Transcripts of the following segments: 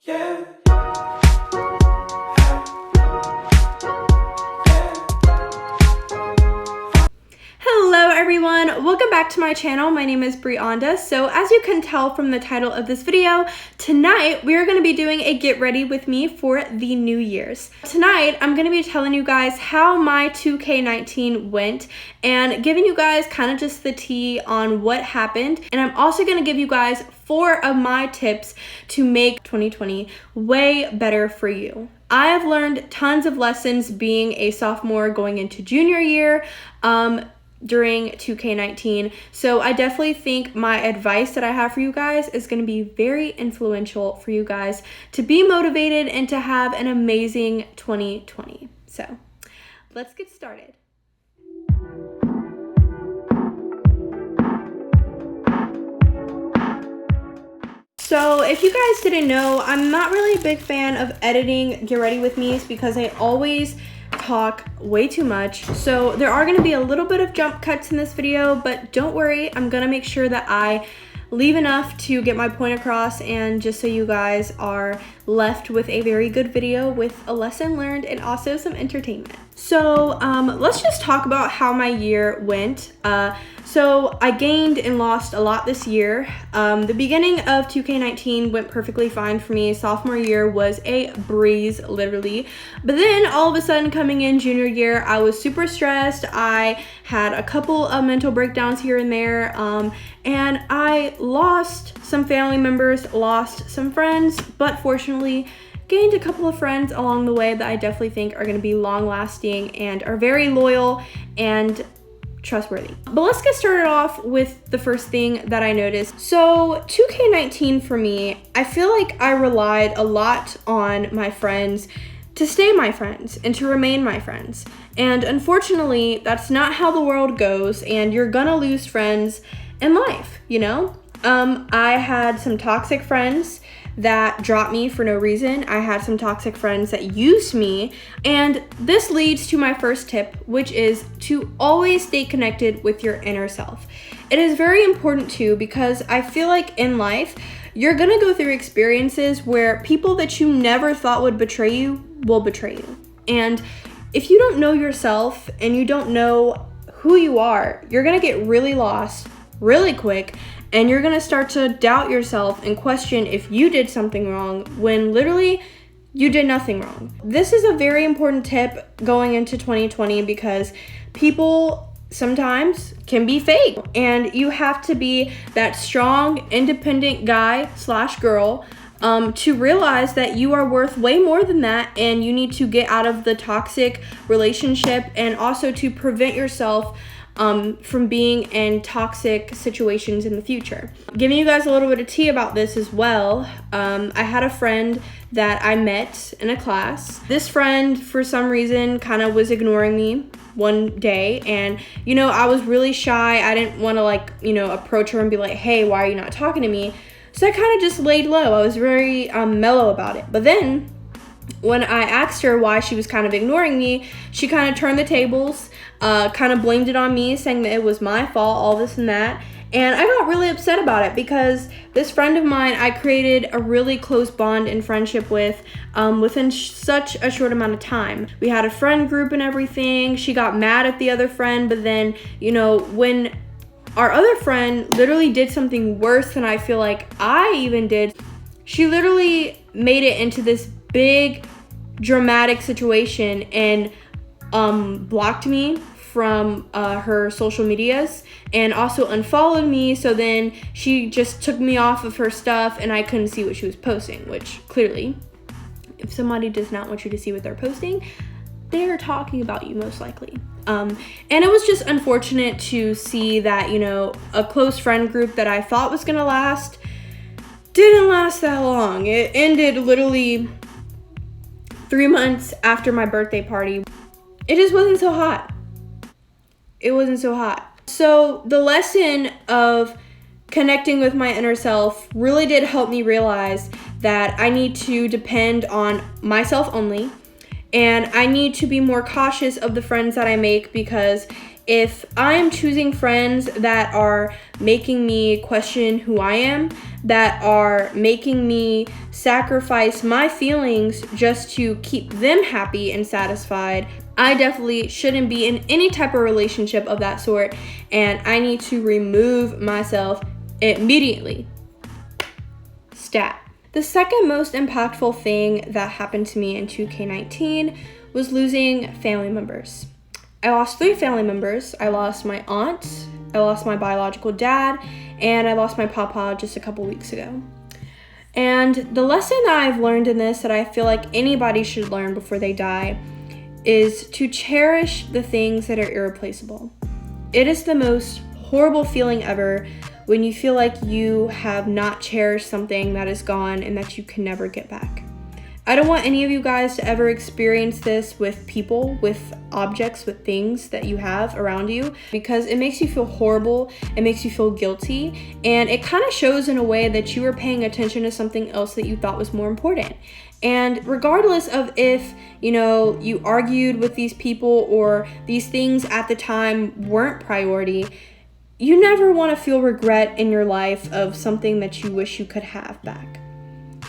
Yeah. Hello everyone, welcome back to my channel. My name is Breonda. So as you can tell from the title of this video, tonight we are going to be doing a get ready with me for the New Year's. Tonight I'm going to be telling you guys how my 2K19 went and giving you guys kind of just the tea on what happened. And I'm also going to give you guys 4 of my tips to make 2020 way better for you. I have learned tons of lessons being a sophomore going into junior year during 2K19. So I definitely think my advice that I have for you guys is going to be very influential for you guys to be motivated and to have an amazing 2020. So let's get started. So if you guys didn't know, I'm not really a big fan of editing Get Ready With Me's because I always talk way too much. So there are going to be a little bit of jump cuts in this video, but don't worry, I'm going to make sure that I leave enough to get my point across and just so you guys are left with a very good video with a lesson learned and also some entertainment. So let's just talk about how my year went. So I gained and lost a lot this year. The beginning of 2K19 went perfectly fine for me. Sophomore year was a breeze, literally. But then all of a sudden coming in junior year, I was super stressed. I had a couple of mental breakdowns here and there. And I lost some family members, lost some friends, but fortunately gained a couple of friends along the way that I definitely think are going to be long lasting and are very loyal and trustworthy. But let's get started off with the first thing that I noticed. So 2K19 for me, I feel like I relied a lot on my friends to stay my friends and to remain my friends. And unfortunately, that's not how the world goes, and you're gonna lose friends in life, you know? I had some toxic friends that dropped me for no reason. I had some toxic friends that used me. And this leads to my first tip, which is to always stay connected with your inner self. It is very important too, because I feel like in life, you're gonna go through experiences where people that you never thought would betray you will betray you. And if you don't know yourself and you don't know who you are, you're gonna get really lost really quick, and you're gonna start to doubt yourself and question if you did something wrong when literally you did nothing wrong. This is a very important tip going into 2020 because people sometimes can be fake, and you have to be that strong, independent guy / girl to realize that you are worth way more than that, and you need to get out of the toxic relationship and also to prevent yourself from being in toxic situations in the future. Giving you guys a little bit of tea about this as well, I had a friend that I met in a class. This friend, for some reason, kind of was ignoring me one day, and you know, I was really shy. I didn't want to approach her and be like, hey, why are you not talking to me? So I kind of just laid low. I was very mellow about it. But then when I asked her why she was kind of ignoring me, she kind of turned the tables, kind of blamed it on me, saying that it was my fault, all this and that. And I got really upset about it because this friend of mine, I created a really close bond and friendship with within such a short amount of time. We had a friend group and everything. She got mad at the other friend, but then, you know, when our other friend literally did something worse than I feel like I even did, she literally made it into this big dramatic situation and blocked me from her social medias and also unfollowed me. So then she just took me off of her stuff and I couldn't see what she was posting, which clearly, if somebody does not want you to see what they're posting, they're talking about you most likely. And it was just unfortunate to see that, you know, a close friend group that I thought was gonna last didn't last that long. It ended literally 3 months after my birthday party. It just wasn't so hot. It wasn't so hot. So the lesson of connecting with my inner self really did help me realize that I need to depend on myself only, and I need to be more cautious of the friends that I make, because if I'm choosing friends that are making me question who I am, that are making me sacrifice my feelings just to keep them happy and satisfied, I definitely shouldn't be in any type of relationship of that sort, and I need to remove myself immediately. Stat. The second most impactful thing that happened to me in 2K19 was losing family members. I lost 3 family members. I lost my aunt, I lost my biological dad, and I lost my papa just a couple weeks ago. And the lesson that I've learned in this, that I feel like anybody should learn before they die, is to cherish the things that are irreplaceable. It is the most horrible feeling ever when you feel like you have not cherished something that is gone and that you can never get back. I don't want any of you guys to ever experience this with people, with objects, with things that you have around you, because it makes you feel horrible, it makes you feel guilty, and it kind of shows in a way that you were paying attention to something else that you thought was more important. And regardless of if, you argued with these people or these things at the time weren't priority, you never want to feel regret in your life of something that you wish you could have back.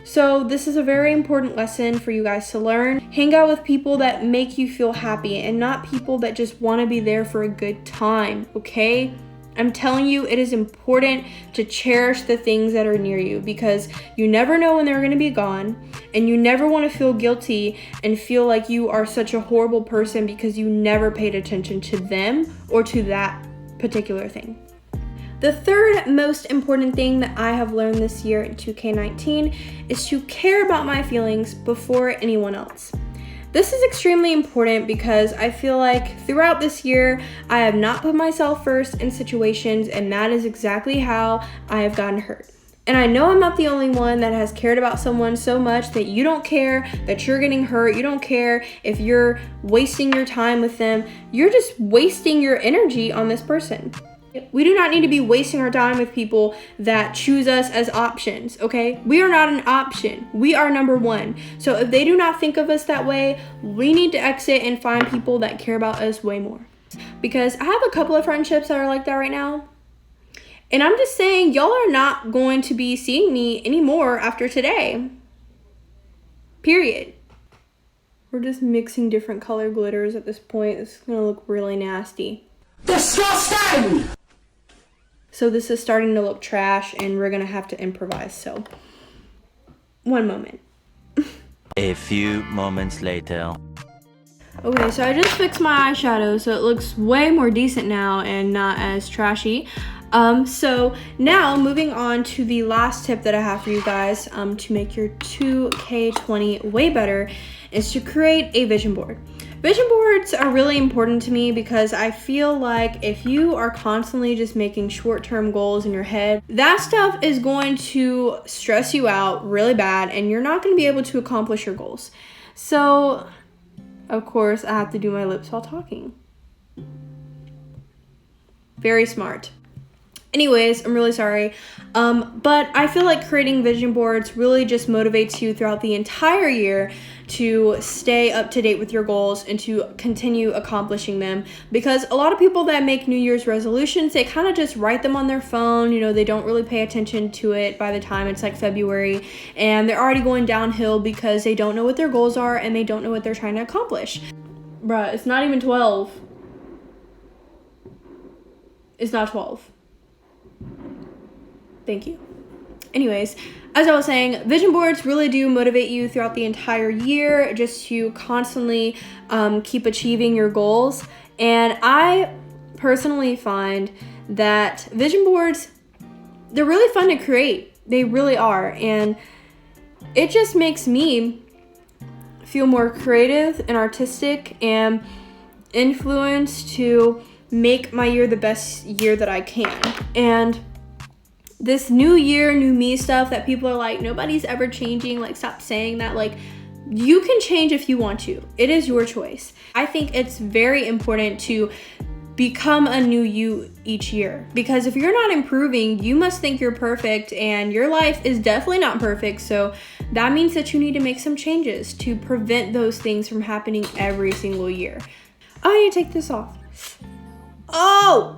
So this is a very important lesson for you guys to learn. Hang out with people that make you feel happy and not people that just want to be there for a good time, okay? I'm telling you, it is important to cherish the things that are near you, because you never know when they're going to be gone, and you never want to feel guilty and feel like you are such a horrible person because you never paid attention to them or to that particular thing. The third most important thing that I have learned this year in 2K19 is to care about my feelings before anyone else. This is extremely important because I feel like throughout this year, I have not put myself first in situations, and that is exactly how I have gotten hurt. And I know I'm not the only one that has cared about someone so much that you don't care that you're getting hurt. You don't care if you're wasting your time with them. You're just wasting your energy on this person. We do not need to be wasting our time with people that choose us as options, okay? We are not an option. We are number one. So if they do not think of us that way, we need to exit and find people that care about us way more. Because I have a couple of friendships that are like that right now. And I'm just saying, y'all are not going to be seeing me anymore after today. Period. We're just mixing different color glitters at this point. It's gonna look really nasty. Disgusting! So this is starting to look trash, and we're gonna have to improvise, so one moment. A few moments later. Okay, so I just fixed my eyeshadow so it looks way more decent now and not as trashy. So now moving on to the last tip that I have for you guys to make your 2K20 way better is to create a vision board. Vision boards are really important to me because I feel like if you are constantly just making short-term goals in your head, that stuff is going to stress you out really bad and you're not going to be able to accomplish your goals. So, of course, I have to do my lips while talking. Very smart. Anyways, I'm really sorry. But I feel like creating vision boards really just motivates you throughout the entire year to stay up to date with your goals and to continue accomplishing them. Because a lot of people that make New Year's resolutions, they kind of just write them on their phone. They don't really pay attention to it by the time it's like February. And they're already going downhill because they don't know what their goals are and they don't know what they're trying to accomplish. Bruh, it's not even 12. It's not 12. Thank you. Anyways, as I was saying, vision boards really do motivate you throughout the entire year just to constantly keep achieving your goals. And I personally find that vision boards, they're really fun to create. They really are. And it just makes me feel more creative and artistic and influenced to make my year the best year that I can. And this new year, new me stuff that people are like, nobody's ever changing, like stop saying that, like you can change if you want to. It is your choice. I think it's very important to become a new you each year, because if you're not improving, you must think you're perfect, and your life is definitely not perfect. So that means that you need to make some changes to prevent those things from happening every single year. I need to take this off. Oh!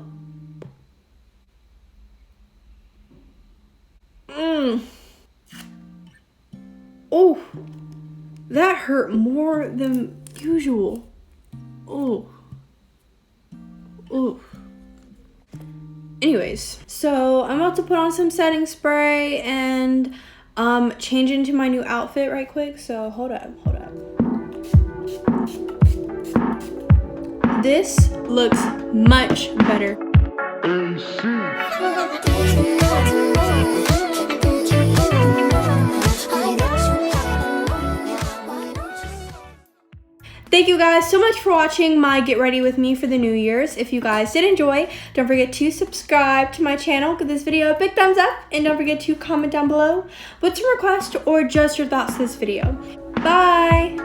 Oh, that hurt more than usual. Oh. Oh. Anyways, so I'm about to put on some setting spray and change into my new outfit right quick. So hold up. This looks much better. Thank you guys so much for watching my Get Ready With Me for the New Year's. If you guys did enjoy, don't forget to subscribe to my channel, give this video a big thumbs up, and don't forget to comment down below with some requests or just your thoughts to this video. Bye!